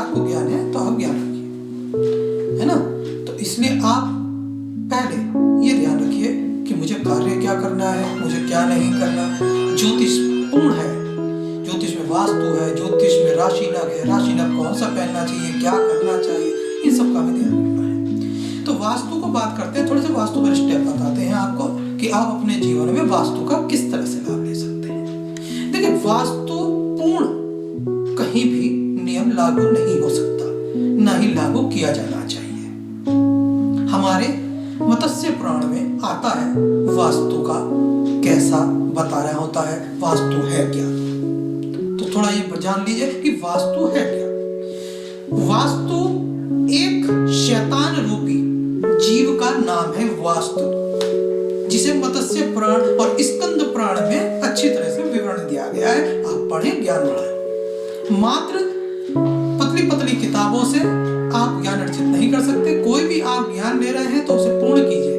आपको ज्ञान है तो आप ज्ञान रखिए, है ना। तो इसलिए आप पहले ये ध्यान रखिए कि मुझे कार्य क्या करना है, मुझे क्या नहीं करना। ज्योतिष पूर्ण है, ज्योतिष में वास्तु है, ज्योतिष में राशिनक है, राशिनक कौन सा पहनना चाहिए, क्या करना चाहिए, इन सब का भी ध्यान रखना है। तो वास्तु को बात करते हैं, थोड़े से वास्तु पर स्टेप बताते हैं आपको कि आप अपने जीवन में वास्तु का किस तरह से लाभ ले सकते हैं। देखिए, वास्तु पूर्ण कहीं भी नियम लागू नहीं हो सकता, ना ही लागू किया जाना चाहिए। हमारे मत्स्य पुराण में आता है वास्तु का कैसा बता रहा होता है, वास्तु है क्या। तो थोड़ा ये जान लीजिए कि वास्तु है क्या। वास्तु एक शैतान रूपी जीव का नाम है वास्तु, जिसे मत्स्य पुराण और स्कंद पुराण में अच्छी तरह से विवरण दिया गया है। आप पढ़ें, ज्ञान बढ़ाएं। मात्र पतली पतली किताबों से आप ज्ञान अर्जित नहीं कर सकते। कोई भी आप ज्ञान ले रहे हैं तो उसे पूर्ण कीजिए।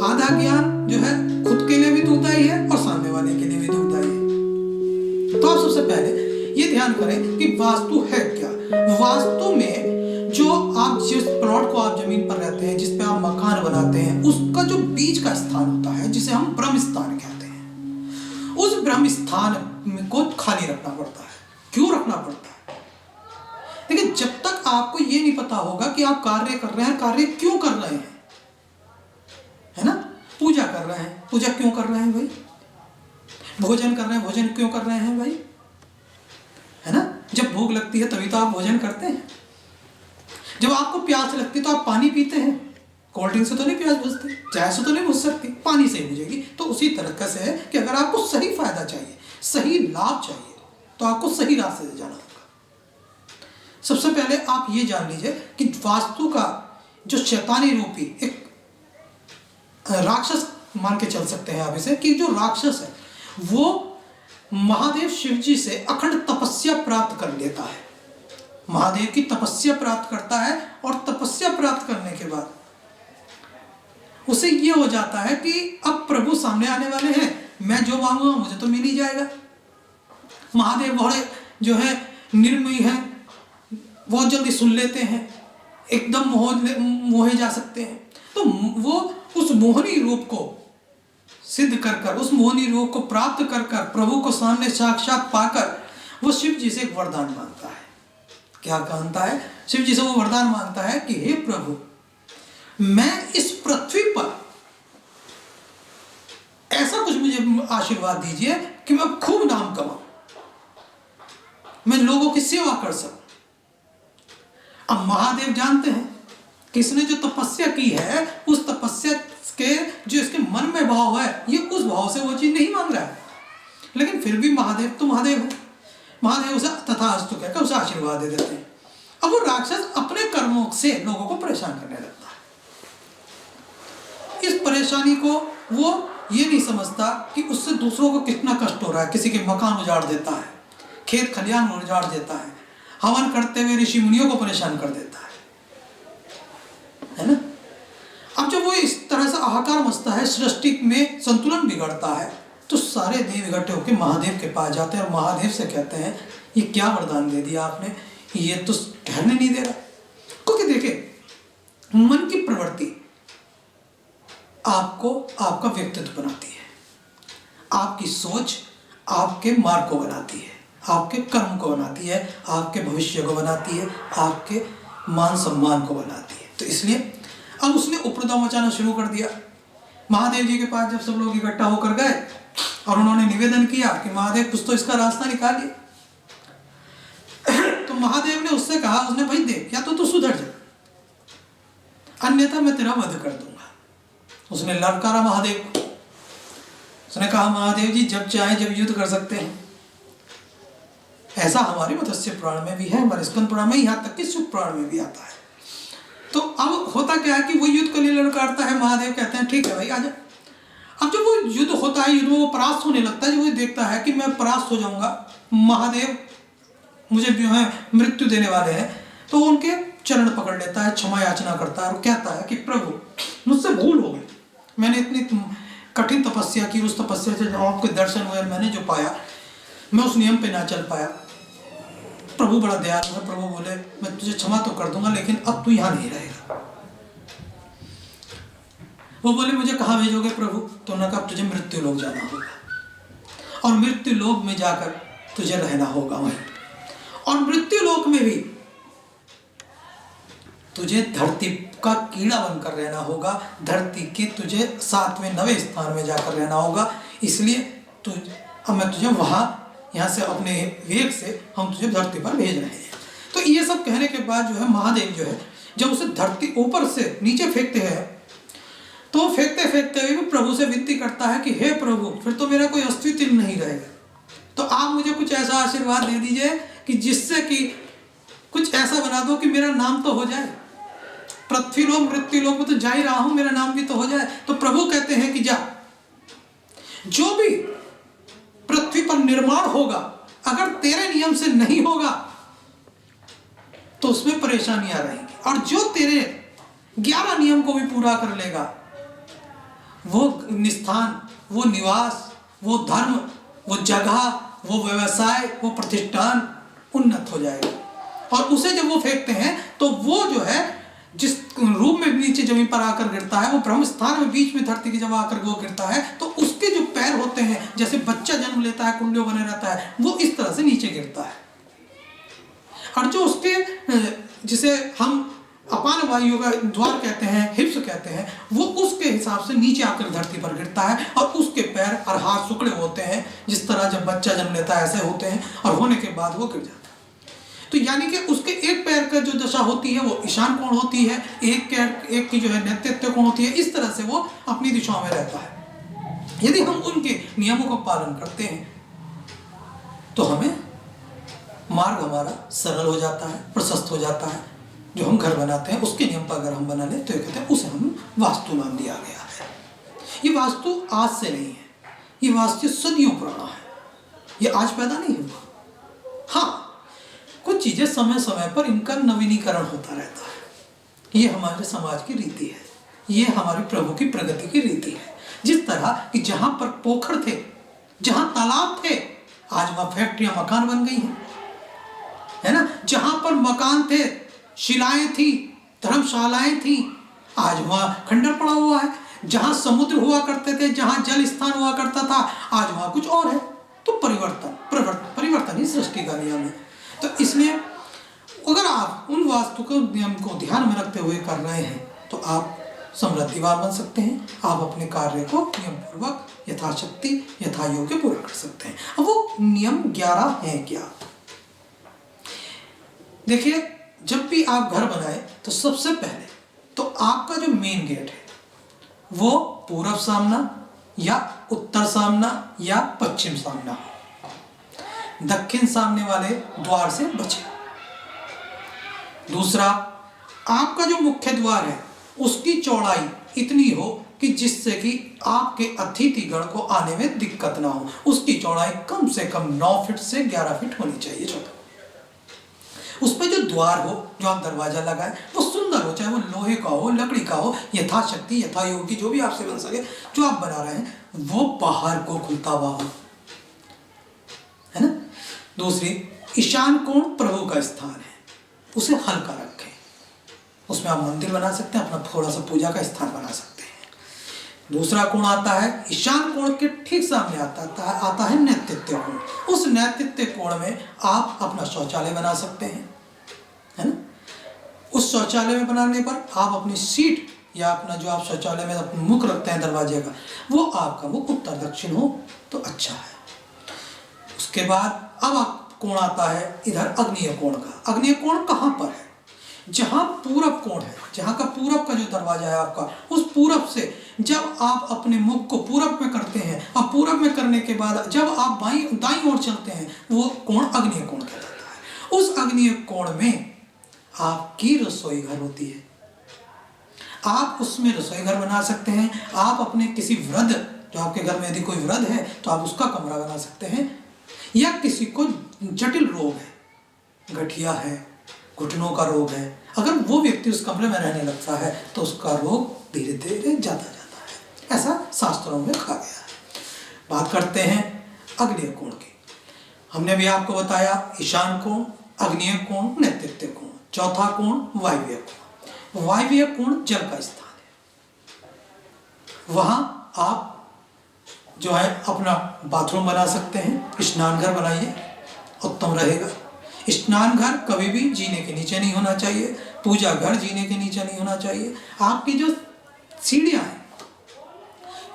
आधा ज्ञान जो है खुद के लिए भी दुखदायी है और सामने वाले के लिए भी दुखदायी है। तो आप सबसे पहले ये ध्यान करें कि वास्तु है क्या। वास्तु में जो आप जिस प्लॉट को आप जमीन पर रहते हैं, जिस पे आप मकान बनाते हैं, उसका जो बीच का स्थान होता है, जिसे हम ब्रह्म स्थान कहते हैं, उस ब्रह्म स्थान को खाली रखना पड़ता है। क्यों रखना पड़ता है? देखिए, जब तक आपको ये नहीं पता होगा कि आप कार्य कर रहे हैं, कार्य क्यों कर रहे हैं, है ना। पूजा कर रहे हैं, पूजा क्यों कर रहे हैं भाई। भोजन कर रहे हैं, भोजन क्यों कर रहे हैं भाई, है ना। जब भूख लगती है तभी तो आप भोजन करते हैं। जब आपको प्यास लगती है तो आप पानी पीते हैं। कोल्ड ड्रिंक से तो नहीं प्यास बुझती, चाय से तो नहीं बुझ सकती, पानी से ही बुझेगी। तो उसी तरह से है कि अगर आपको सही फायदा चाहिए, सही लाभ चाहिए, तो आपको सही रास्ते से जाना होगा। सबसे पहले आप ये जान लीजिए कि वास्तु का जो शैतानी रूपी एक राक्षस मान के चल सकते हैं आप इसे, कि जो राक्षस है वो महादेव शिव जी से अखंड तपस्या प्राप्त कर लेता है। महादेव की तपस्या प्राप्त करता है और तपस्या प्राप्त करने के बाद उसे ये हो जाता है कि अब प्रभु सामने आने वाले हैं, मैं जो मांगूंगा मुझे तो मिल ही जाएगा। महादेव बड़े जो है निर्मयी हैं, बहुत जल्दी सुन लेते हैं, एकदम मोहे जा सकते हैं। तो वो उस मोहनी रूप को सिद्ध कर उस मोहनी रूप को प्राप्त कर प्रभु को सामने साक्षात पाकर वो शिव जी से एक वरदान मांगता है। क्या कहता है? शिव जी से वो वरदान मांगता है कि हे प्रभु, मैं इस पृथ्वी पर ऐसा कुछ मुझे आशीर्वाद दीजिए कि मैं खूब नाम कमाऊं, मैं लोगों की सेवा कर सकूं। अब महादेव जानते हैं कि इसने जो तपस्या की है, उस तपस्या के जो इसके मन में भाव है, ये उस भाव से वो चीज नहीं मांग रहा है। लेकिन फिर भी महादेव तो महादेव है, महादेव उसे तथास्तु कहकर उसे आशीर्वाद दे देते हैं। अब वो राक्षस अपने कर्मों से लोगों को परेशान करने लगता है। इस परेशानी को वो ये नहीं समझता कि उससे दूसरों को कितना कष्ट हो रहा है। किसी के मकान उजाड़ देता है, खेत खलियान उजाड़ देता है, हवन करते हुए ऋषि मुनियों को परेशान कर देता है ना। अब जब वो इस तरह से हाहाकार मचता है, सृष्टि में संतुलन बिगड़ता है, तो सारे देव इकट्ठे होकर महादेव के पास जाते हैं और महादेव से कहते हैं, ये क्या वरदान दे दिया आपने, ये तो ठहरने नहीं दे रहा। क्योंकि देखिए, मन की प्रवृत्ति आपको आपका व्यक्तित्व बनाती है, आपकी सोच आपके मार्ग को बनाती है, आपके कर्म को बनाती है, आपके भविष्य को बनाती है, आपके मान सम्मान को बनाती है। तो इसलिए अब उसने उपद्रव मचाना शुरू कर दिया। महादेव जी के पास जब सब लोग इकट्ठा होकर गए और उन्होंने निवेदन किया कि महादेव कुछ तो इसका रास्ता निकालिए, तो महादेव ने उससे कहा, उसने भाई देख, या तो तू सुधर जा, अन्यथा मैं तेरा वध कर दूंगा। उसने ललकारा महादेव को। उसने कहा, महादेव जी जब चाहे जब युद्ध कर सकते हैं। ऐसा हमारे मत्स्य पुराण में भी है, हमारे स्कंद पुराण में, यहाँ तक कि शिव पुराण में भी आता है। तो अब होता क्या है कि वो युद्ध के लिए ललकारता है। महादेव कहते हैं ठीक है भाई आजा। अब जब वो युद्ध होता है, युद्ध में वो परास्त होने लगता है, जब वो देखता है कि मैं परास्त हो जाऊंगा, महादेव मुझे जो है मृत्यु देने वाले हैं, तो उनके चरण पकड़ लेता है, क्षमा याचना करता है और कहता है कि प्रभु मुझसे भूल हो गई, मैंने इतनी कठिन तपस्या की, उस तपस्या से जो आपके दर्शन हुए, मैंने जो पाया, मैं उस नियम पे ना चल पाया। प्रभु बड़ा दयालु है। प्रभु बोले मैं तुझे क्षमा तो कर दूंगा, लेकिन अब तू यहाँ नहीं रहेगा। वो बोले मुझे कहाँ भेजोगे प्रभु? तो उन्होंने कहा तुझे मृत्यु लोक जाना होगा, और मृत्यु लोक में जाकर तुझे रहना होगा वहीं। और मृत्यु लोक में भी तुझे धरती का कीड़ा बनकर रहना होगा, धरती के तुझे 7वें 9वें स्थान में जाकर रहना होगा। इसलिए अब मैं तुझे वहां, यहाँ से अपने वेग से हम तुझे धरती पर भेज रहे हैं। तो ये सब कहने के बाद जो है महादेव जो है जब उसे धरती ऊपर से नीचे फेंकते हैं, तो फेंकते फेंकते हुए भी प्रभु से विनती करता है कि हे प्रभु, फिर तो मेरा कोई अस्तित्व नहीं रहेगा, तो आप मुझे कुछ ऐसा आशीर्वाद दे दीजिए कि जिससे कि कुछ ऐसा बना दो कि मेरा नाम तो हो जाए। पृथ्वी लोक मृत्यु लोक में तो जा ही रहा हूं, मेरा नाम भी तो हो जाए। तो प्रभु कहते हैं कि जा, जो भी पृथ्वी पर निर्माण होगा अगर तेरे नियम से नहीं होगा तो उसमें परेशानियां रहेंगी, और जो तेरे 11 नियम को भी पूरा कर लेगा वो निस्थान, वो निवास, वो धर्म, वो जगह, वो व्यवसाय, वो प्रतिष्ठान उन्नत हो जाएगा। और उसे जब वो फेंकते हैं तो वो जो है जिस रूप में नीचे जमीन पर आकर गिरता है, वो ब्रह्म स्थान में बीच में धरती की जब आकर वो गिरता है, तो उसके जो पैर होते हैं, जैसे बच्चा जन्म लेता है कुंडलियों बने रहता है, वो इस तरह से नीचे गिरता है। और जो उसके, जिसे हम अपान वायु का द्वार कहते हैं, हिप्स कहते हैं, वो उसके हिसाब से नीचे आकर धरती पर गिरता है, और उसके पैर और हाथ सुकड़े होते हैं, जिस तरह जब बच्चा जन्म लेता है ऐसे होते हैं, और होने के बाद वो गिर जाता है। तो यानी कि उसके एक पैर का जो दशा होती है वो ईशान कोण होती है, एक की जो है नेतृत्व कोण होती है। इस तरह से वो अपनी दिशाओं में रहता है। यदि हम उनके नियमों का पालन करते हैं तो हमें मार्ग हमारा सरल हो जाता है, प्रशस्त हो जाता है। जो हम घर बनाते हैं उसके नियम पर अगर हम बना लें तो ये कहते हैं उसे हम वास्तु नाम दिया गया है। ये वास्तु आज से नहीं है, ये वास्तु सदियों पुराना है, ये आज पैदा नहीं हुआ। हाँ, कुछ चीजें समय समय पर इनका नवीनीकरण होता रहता है। ये हमारे समाज की रीति है, ये हमारे प्रभु की प्रगति की रीति है। जिस तरह कि जहां पर पोखर थे, जहां तालाब थे, आज वहां फैक्ट्रियां मकान बन गई हैं, है ना। जहां पर मकान थे, शिलाएं थी, धर्मशालाएं थी, आज वहां खंडर पड़ा हुआ है। जहां समुद्र हुआ करते थे, जहां जल स्थान हुआ करता था, आज वहां कुछ और है। तो परिवर्तन ही सृष्टि का नियम है। तो इसलिए अगर आप उन वास्तु के नियम को ध्यान में रखते हुए कर रहे हैं तो आप समृद्धिवान बन सकते हैं। आप अपने कार्य को नियम पूर्वक यथाशक्ति यथायोग्य पूरा कर सकते हैं। अब वो नियम 11 है क्या? देखिए, जब भी आप घर बनाए तो सबसे पहले तो आपका जो मेन गेट है वो पूर्व सामना या उत्तर सामना या पश्चिम सामना हो, दक्षिण सामने वाले द्वार से बचे। दूसरा, आपका जो मुख्य द्वार है उसकी चौड़ाई इतनी हो कि जिससे कि आपके अतिथिगण को आने में दिक्कत ना हो। उसकी चौड़ाई कम से कम 9 फीट से 11 फीट होनी चाहिए चौड़ा। उस पर जो द्वार हो, जो आप दरवाजा लगाए, वो सुंदर हो, चाहे वो लोहे का हो, लकड़ी का हो, यथाशक्ति यथायोगी जो भी आपसे बन सके, जो आप बना रहे हैं वो बाहर को खुलता हुआ हो, है ना। दूसरी, ईशान कोण प्रभु का स्थान है, उसे हल्का रखें। उसमें आप मंदिर बना सकते हैं, अपना थोड़ा सा पूजा का स्थान बना सकते हैं। दूसरा कोण आता है, ईशान कोण के ठीक सामने आता है नैत्रित्य कोण। उस नैत्रित्य कोण में आप अपना शौचालय बना सकते हैं, है ना। उस शौचालय में बनाने पर आप अपनी सीट या अपना जो आप शौचालय में अपना मुख रखते हैं दरवाजे का, वो आपका मुख उत्तर दक्षिण हो तो अच्छा है। उसके बाद अब आप कोण आता है इधर अग्निय कोण का। अग्निय कोण कहाँ पर है? जहाँ पूरब कोण है, जहाँ का पूरब का जो दरवाजा है आपका, उस पूरब से जब आप अपने मुख को पूरब में करते हैं और पूरब में करने के बाद जब आप दाईं ओर चलते हैं, वो कोण अग्निय कोण कहलाता है। उस अग्निय कोण में आपकी रसोई घर होती है, आप उसमें रसोई घर बना सकते हैं। आप अपने किसी वृद्ध, जो आपके घर में यदि कोई वृद्ध है तो आप उसका कमरा बना सकते हैं, या किसी को जटिल रोग है, गठिया है, घुटनों का रोग है, अगर वो व्यक्ति उस कमरे में रहने लगता है तो उसका रोग धीरे धीरे जाता है। ऐसा शास्त्रों में कहा गया है। बात करते हैं अग्निय कोण की। हमने भी आपको बताया ईशान कोण, अग्निय कोण नेतृत्व कोण, चौथा कोण वायव्य कोण। वायव्य कोण जल का स्थान है, वहां आप जो है अपना बाथरूम बना सकते हैं, स्नान घर बनाइए, उत्तम रहेगा। स्नान घर कभी भी जीने के नीचे नहीं होना चाहिए, पूजा घर जीने के नीचे नहीं होना चाहिए। आपकी जो सीढ़ियाँ हैं,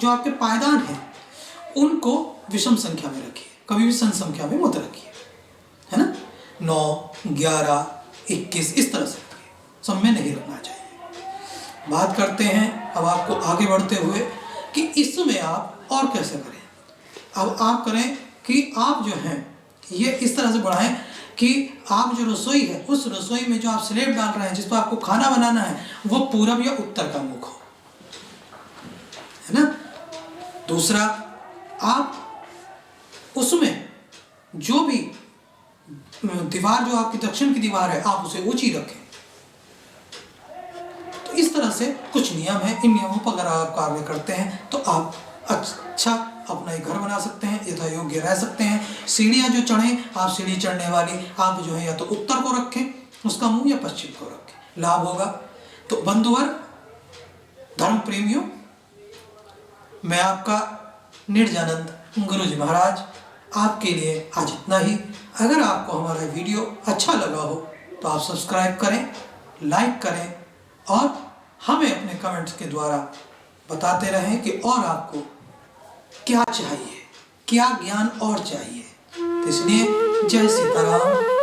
जो आपके पायदान हैं, उनको विषम संख्या में रखिए, कभी भी सम संख्या में मत रखिए, है ना। 9, 11, 21 इस तरह से रखिए, सब में नहीं रखना चाहिए। बात करते हैं अब आपको आगे बढ़ते हुए कि इसमें आप और कैसे करें। अब आप करें कि आप जो हैं ये इस तरह से बढ़ाएं कि आप जो रसोई है, उस रसोई में जो आप स्लेब डाल रहे हैं, जिस पर आपको खाना बनाना है, वो पूरब या उत्तर का मुख हो, है ना। दूसरा, आप उसमें जो भी दीवार जो आपकी दक्षिण की दीवार है, आप उसे ऊंची रखें। तो इस तरह से कुछ नियम है, इन नियमों पर अगर आप कार्य करते हैं तो आप अच्छा अपना एक घर बना सकते हैं, यथा योग्य रह सकते हैं। सीढ़ियाँ जो चढ़ें, आप सीढ़ी चढ़ने वाली आप जो है या तो उत्तर को रखें उसका मुंह, या पश्चिम को रखें, लाभ होगा। तो बंधुवर, धर्म प्रेमियों, मैं आपका निर्जानंद गुरु जी महाराज आपके लिए आज इतना ही। अगर आपको हमारा वीडियो अच्छा लगा हो तो आप सब्सक्राइब करें, लाइक करें और हमें अपने कमेंट्स के द्वारा बताते रहें कि और आपको क्या चाहिए, क्या ज्ञान और चाहिए। तो इसलिए जय सीताराम।